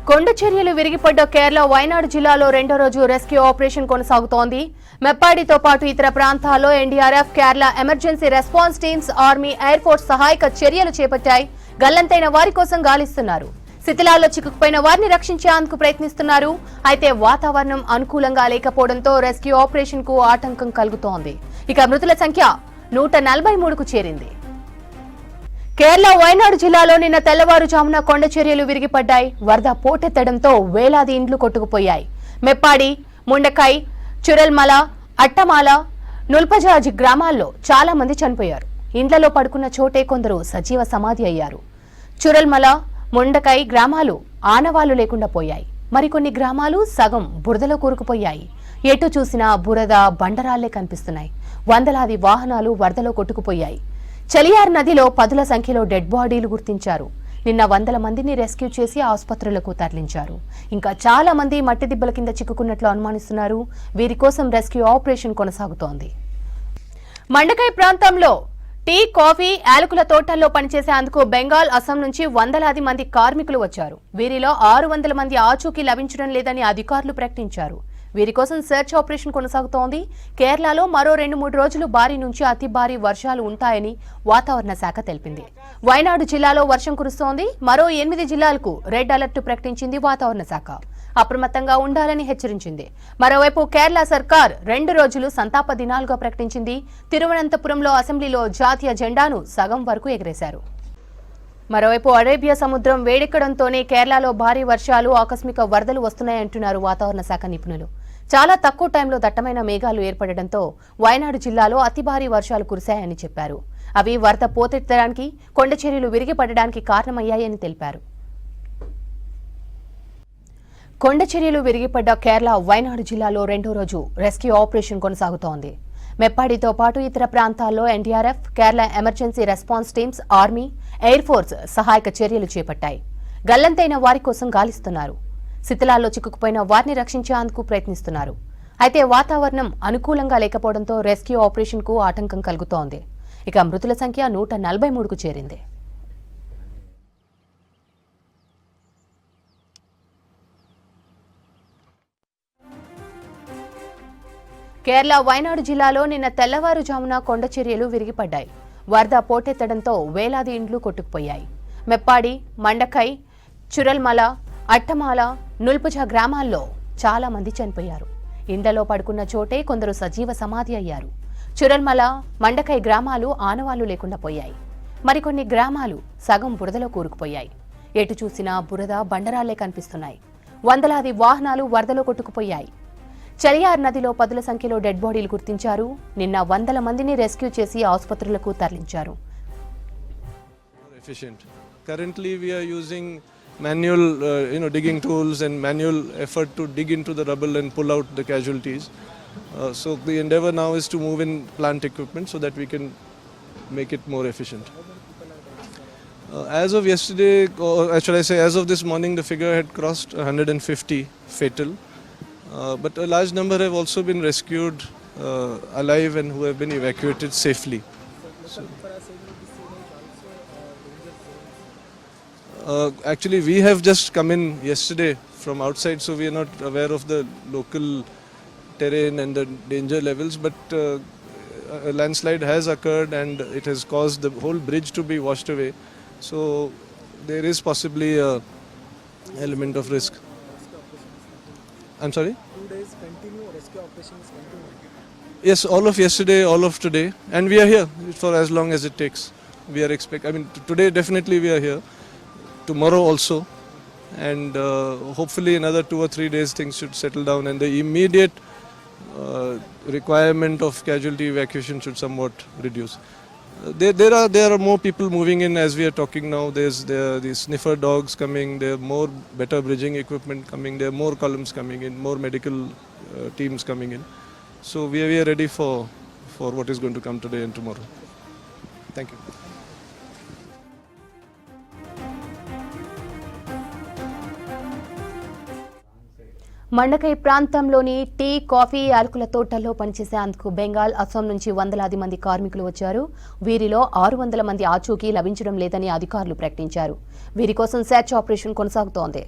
కొండ చర్యలు విరిగిపడ్డ కేరళ వైనాడు జిల్లాలో రెండో రోజు రెస్క్యూ ఆపరేషన్ కొనసాగుతోంది. మెప్పాడితో పాటు ఇతర ప్రాంతాల్లో NDRF, Kerala emergency response teams, army, air force సహాయక చర్యలు చేపట్టాయి. గల్లంతైన వారి కోసం గాలిస్తున్నారు. శిథిలాల్లో చిక్కుకుపోయిన వారిని రక్షించేందుకు ప్రయత్నిస్తున్నారు. అయితే వాతావరణం అనుకూలంగా లేకపోవడంతో రెస్క్యూ ఆపరేషన్ కు ఆటంకం కలుగుతోంది. ఇక మృతుల సంఖ్య 143కు చేరింది. కేరళ వైనాడు జిల్లాలో నిన్న తెల్లవారుజామున కొండ చర్యలు విరిగిపడ్డాయి. వరద పోటెత్తడంతో వేలాది ఇండ్లు కొట్టుకుపోయాయి. మెప్పాడి, ముండకై, చురల్మల, అట్టమాల, నుల్పజాజి గ్రామాల్లో చాలా మంది చనిపోయారు. ఇండ్లలో పడుకున్న చోటే కొందరు సజీవ సమాధి అయ్యారు. చురల్మల, ముండకై గ్రామాలు ఆనవాళ్లు లేకుండా పోయాయి. మరికొన్ని గ్రామాలు సగం బురదలో కూరుకుపోయాయి. ఎటు చూసినా బురద, బండరాళ్లే కనిపిస్తున్నాయి. వందలాది వాహనాలు వరదలో కొట్టుకుపోయాయి. చలియార్ నదిలో పదుల సంఖ్యలో డెడ్ బాడీలు గుర్తించారు. నిన్న వందల మందిని రెస్క్యూ చేసి ఆసుపత్రులకు తరలించారు. ఇంకా చాలా మంది మట్టి దిబ్బల కింద చిక్కుకున్నట్లు అనుమానిస్తున్నారు. వీరి కోసం రెస్క్యూ ఆపరేషన్ కొనసాగుతోంది. మండకై ప్రాంతంలో టీ, కాఫీ, యాలకుల తోటల్లో పనిచేసేందుకు బెంగాల్, అస్సాం నుంచి వందలాది మంది కార్మికులు వచ్చారు. వీరిలో 600 మంది ఆచూకీ లభించడం లేదని అధికారులు ప్రకటించారు. వీరి కోసం సెర్చ్ ఆపరేషన్ కొనసాగుతోంది. కేరళలో మరో 2-3 రోజులు భారీ నుంచి అతి భారీ వర్షాలు ఉంటాయని వాతావరణ శాఖ తెలిపింది. వైనాడు జిల్లాలో వర్షం కురుస్తోంది. మరో 8 జిల్లాలకు రెడ్ అలర్ట్ ప్రకటించింది వాతావరణ శాఖ. అప్రమత్తంగా ఉండాలని హెచ్చరించింది. మరోవైపు కేరళ సర్కార్ 2 రోజులు సంతాప దినాలుగా ప్రకటించింది. తిరువనంతపురంలో అసెంబ్లీలో జాతీయ జెండాను సగం వరకు ఎగరేశారు. మరోవైపు అరేబియా సముద్రం వేడెక్కడంతోనే కేరళలో భారీ వర్షాలు, ఆకస్మిక వరదలు వస్తున్నాయంటున్నారు వాతావరణ శాఖ నిపుణులు. చాలా తక్కువ టైంలో దట్టమైన మేఘాలు ఏర్పడడంతో వైనాడు జిల్లాలో అతి భారీ వర్షాలు కురిశాయని చెప్పారు. అవి వరద పోటెత్తడానికి, కొండ చర్యలు విరిగిపడడానికి కారణమయ్యాయని తెలిపారు. కొండ చర్యలు విరిగిపడ్డ కేరళ వైనాడు జిల్లాలో రెండో రోజు రెస్క్యూ ఆపరేషన్ కొనసాగుతోంది. మెప్పాడితో పాటు ఇతర ప్రాంతాల్లో NDRF, Kerala emergency response teams, army, air force సహాయక చర్యలు చేపట్టాయి. గల్లంతైన వారి కోసం గాలిస్తున్నారు. శిథిలాల్లో చిక్కుకుపోయిన వారిని రక్షించేందుకు ప్రయత్నిస్తున్నారు. అయితే వాతావరణం అనుకూలంగా లేకపోవడంతో రెస్క్యూ ఆపరేషన్ కు ఆటంకం కలుగుతోంది. ఇక మృతుల సంఖ్య 143కు చేరింది. కేరళ వైనాడు జిల్లాలో నిన్న తెల్లవారుజామున కొండ చర్యలు విరిగిపడ్డాయి. వరద పోటెత్తడంతో వేలాది ఇండ్లు కొట్టుకుపోయాయి. మెప్పాడి, మండకై, చురల్మల, అట్టమాల, నుల్పజ గ్రామాల్లో చాలా మంది చనిపోయారు. ఇండ్లలో పడుకున్న చోటే కొందరు సజీవ సమాధి అయ్యారు. చురల్మల, మండకై గ్రామాలు ఆనవాళ్లు లేకుండా పోయాయి. మరికొన్ని గ్రామాలు సగం బురదలో కూరుకుపోయాయి. ఎటు చూసినా బురద, బండరాళ్లే కనిపిస్తున్నాయి. వందలాది వాహనాలు వరదలో కొట్టుకుపోయాయి. చలియార్ నదిలో పదుల సంఖ్యలో డెడ్ బాడీలు గుర్తించారు. నిన్న వందల మందిని రెస్క్యూ చేసి ఆసుపత్రులకు తరలించారు. Currently we are using manual digging tools and manual effort to dig into the rubble and pull out the casualties. So the endeavor now is to move in plant equipment so that we can make it more efficient. As of yesterday, or should I say as of this morning, the figure had crossed 150 fatal. But a large number have also been rescued alive and who have been evacuated safely. So, actually, we have just come in yesterday from outside, so we are not aware of the local terrain and the danger levels. But a landslide has occurred and it has caused the whole bridge to be washed away. So there is possibly an element of risk. I'm sorry? 2 days continue, rescue operations continue. Yes, all of yesterday, all of today, and we are here for as long as it takes. We are today definitely we are here, tomorrow also, and hopefully another 2 or 3 days things should settle down and the immediate requirement of casualty evacuation should somewhat reduce. There are more people moving in as we are talking now. There are these sniffer dogs coming. There are more better bridging equipment coming. There are more columns coming in. More medical teams coming in. So we are ready for what is going to come today and tomorrow. Thank you. మండకై ప్రాంతంలోని tea, coffee, యాలకుల తోటల్లో పనిచేసేందుకు బెంగాల్, అస్సాం నుంచి వందలాది మంది కార్మికులు వచ్చారు. వీరిలో 600 మంది ఆచూకీ లభించడం లేదని అధికారులు ప్రకటించారు. వీరి కోసం సెర్చ్ ఆపరేషన్ కొనసాగుతోంది.